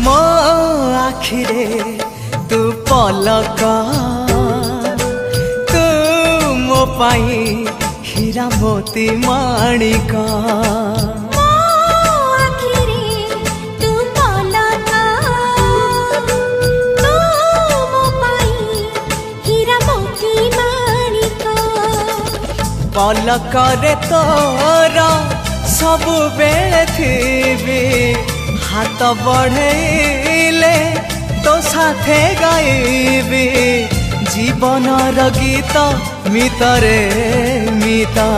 मो आखिरे तू पलक तू मो पाई हीरा मोती माणिक पलकरे तोर सबु बेले थी हाथ बढ़ेले तो साथे गाइबी जीवन गीत मितरे मिता।